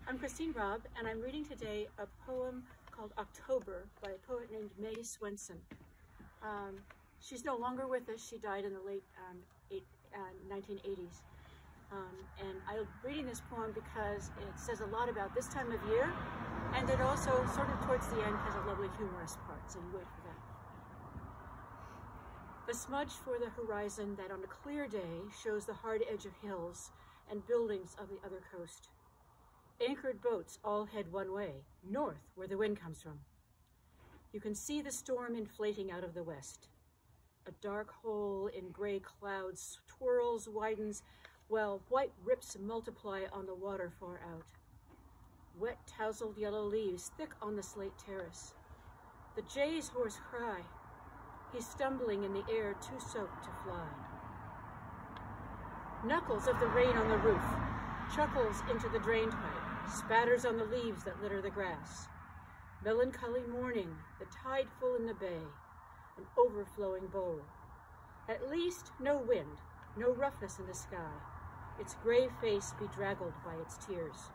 I'm Robb, and I'm reading today a poem called October by a poet named May Swenson. She's no longer with us. She died in the late 1980s. And I'm reading this poem because it says a lot about this time of year, and it also, sort of towards the end, has a lovely humorous part, so you wait for that. A smudge for the horizon that on a clear day shows the hard edge of hills and buildings of the other coast. Anchored boats all head one way, north, where the wind comes from. You can see the storm inflating out of the west. A dark hole in gray clouds twirls, widens, while white rips multiply on the water far out. Wet, tousled yellow leaves thick on the slate terrace. The jay's hoarse cry. He's stumbling in the air, too soaked to fly. Knuckles of the rain on the roof, chuckles into the drain pipe, spatters on the leaves that litter the grass. Melancholy morning, the tide full in the bay, an overflowing bowl. At least no wind, no roughness in the sky, its gray face bedraggled by its tears.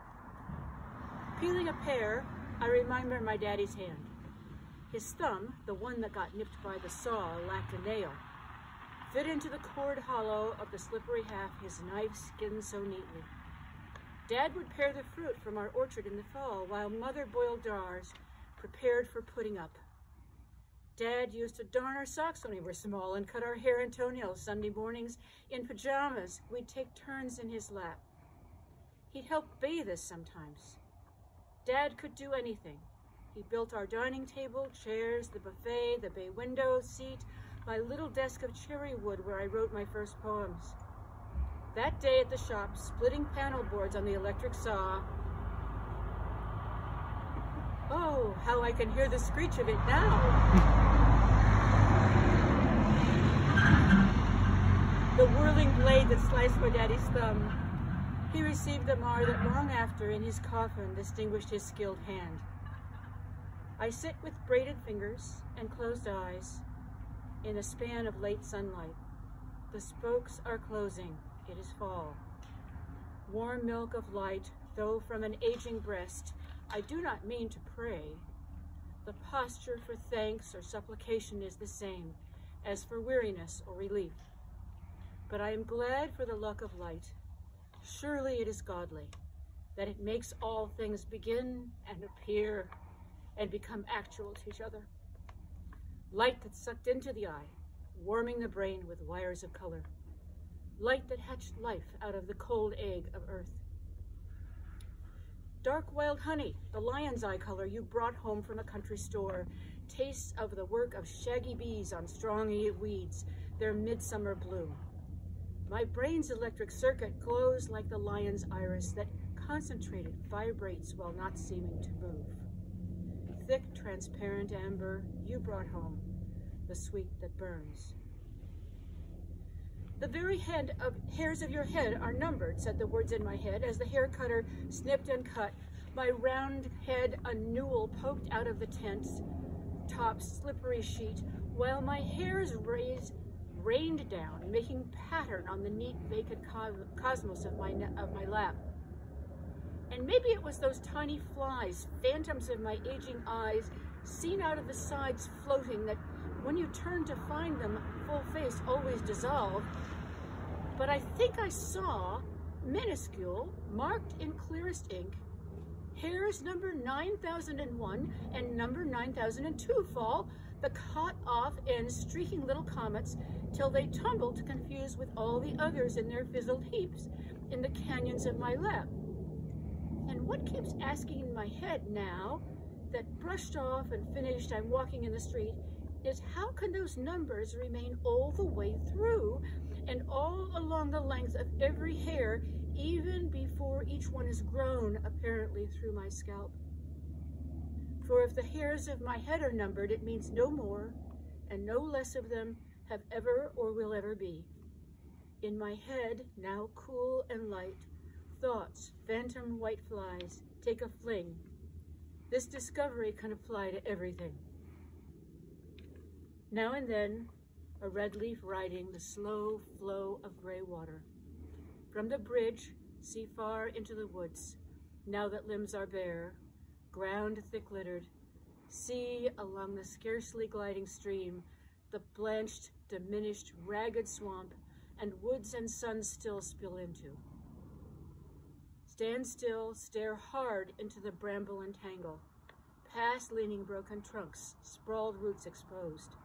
Peeling a pear, I remember my daddy's hand. His thumb, the one that got nipped by the saw, lacked a nail. Fit into the cord hollow of the slippery half his knife skinned so neatly. Dad would pare the fruit from our orchard in the fall, while Mother boiled jars, prepared for putting up. Dad used to darn our socks when we were small and cut our hair and toenails Sunday mornings in pajamas. We'd take turns in his lap. He'd help bathe us sometimes. Dad could do anything. He built our dining table, chairs, the buffet, the bay window seat, my little desk of cherry wood where I wrote my first poems. That day at the shop, splitting panel boards on the electric saw. Oh, how I can hear the screech of it now. The whirling blade that sliced my daddy's thumb. He received the mar that long after in his coffin distinguished his skilled hand. I sit with braided fingers and closed eyes in a span of late sunlight. The spokes are closing. It is fall. Warm milk of light, though from an aging breast, I do not mean to pray. The posture for thanks or supplication is the same as for weariness or relief. But I am glad for the luck of light. Surely it is godly, that it makes all things begin and appear and become actual to each other. Light that's sucked into the eye, warming the brain with wires of color. Light that hatched life out of the cold egg of earth. Dark wild honey, the lion's eye color you brought home from a country store. Tastes of the work of shaggy bees on strong weeds, their midsummer bloom. My brain's electric circuit glows like the lion's iris that concentrated vibrates while not seeming to move. Thick, transparent amber you brought home, the sweet that burns. The very hairs of your head are numbered, said the words in my head, as the hair cutter snipped and cut. My round head a newel poked out of the tent's top slippery sheet, while my hairs rained down, making pattern on the neat vacant cosmos of my lap. And maybe it was those tiny flies, phantoms of my aging eyes, seen out of the sides floating, that when you turned to find them, full face always dissolved. But I think I saw, minuscule, marked in clearest ink, hairs number 9001 and number 9002 fall, the cut-off ends streaking little comets till they tumble to confuse with all the others in their fizzled heaps in the canyons of my lap. And what keeps asking in my head now, that brushed off and finished I'm walking in the street, is how can those numbers remain all the way through and all along the length of every hair, even before each one is grown, apparently, through my scalp? For if the hairs of my head are numbered, it means no more and no less of them have ever or will ever be. In my head, now cool and light, thoughts, phantom white flies, take a fling. This discovery can apply to everything. Now and then, a red leaf riding the slow flow of gray water. From the bridge, see far into the woods, now that limbs are bare, ground thick-littered, see along the scarcely gliding stream, the blanched, diminished, ragged swamp, and woods and sun still spill into. Stand still, stare hard into the bramble and tangle, past leaning broken trunks, sprawled roots exposed.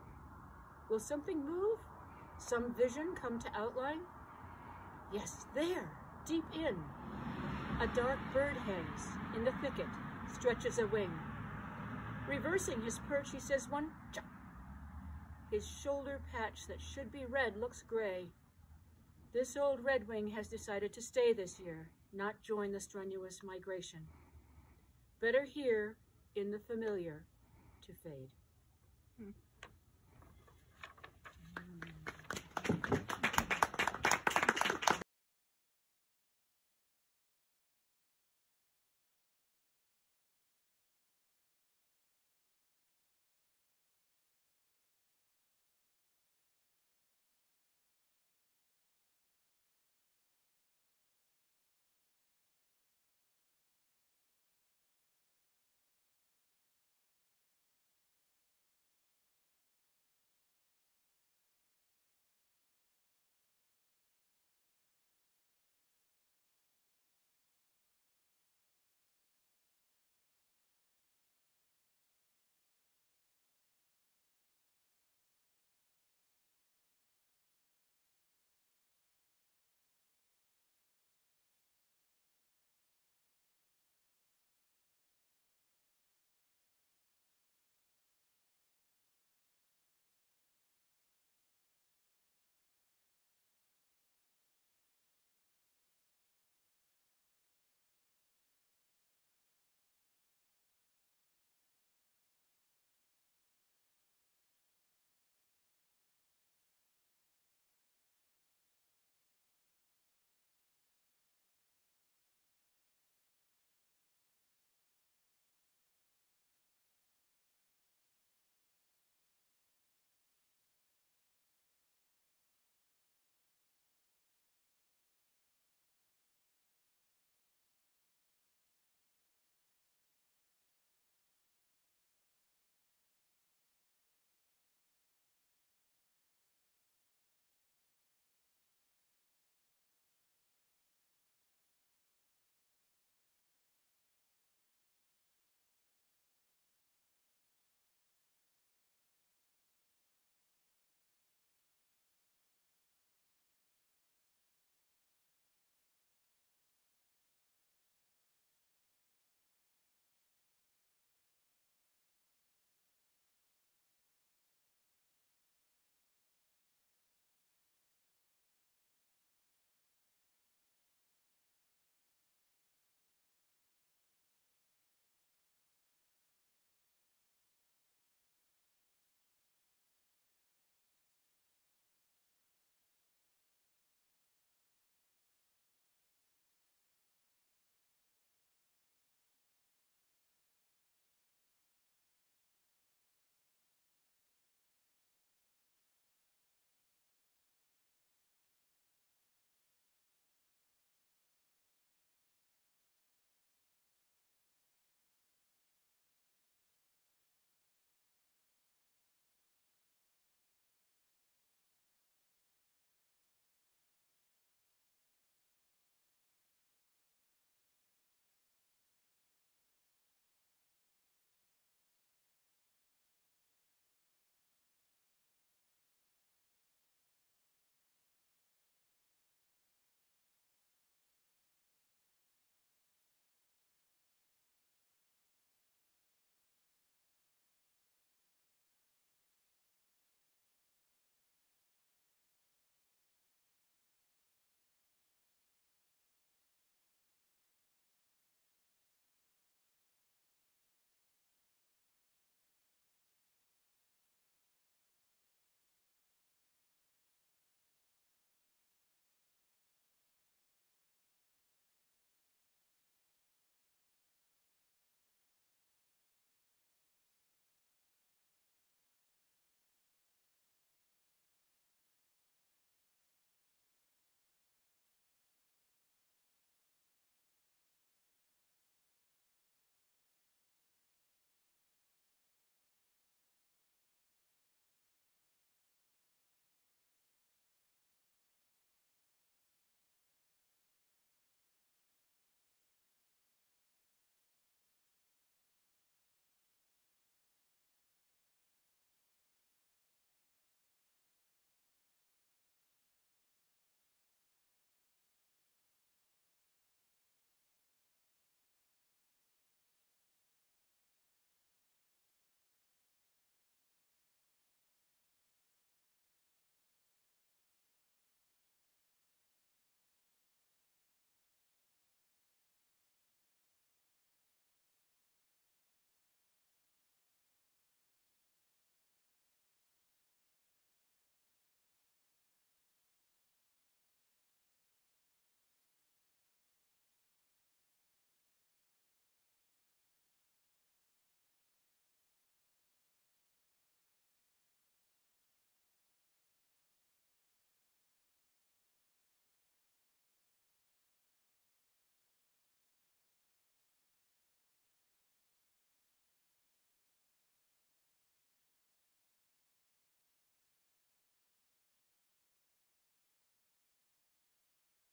Will something move? Some vision come to outline? Yes, there, deep in. A dark bird hangs in the thicket, stretches a wing. Reversing his perch, he says one chuck. His shoulder patch that should be red looks gray. This old redwing has decided to stay this year, not join the strenuous migration. Better here, in the familiar, to fade.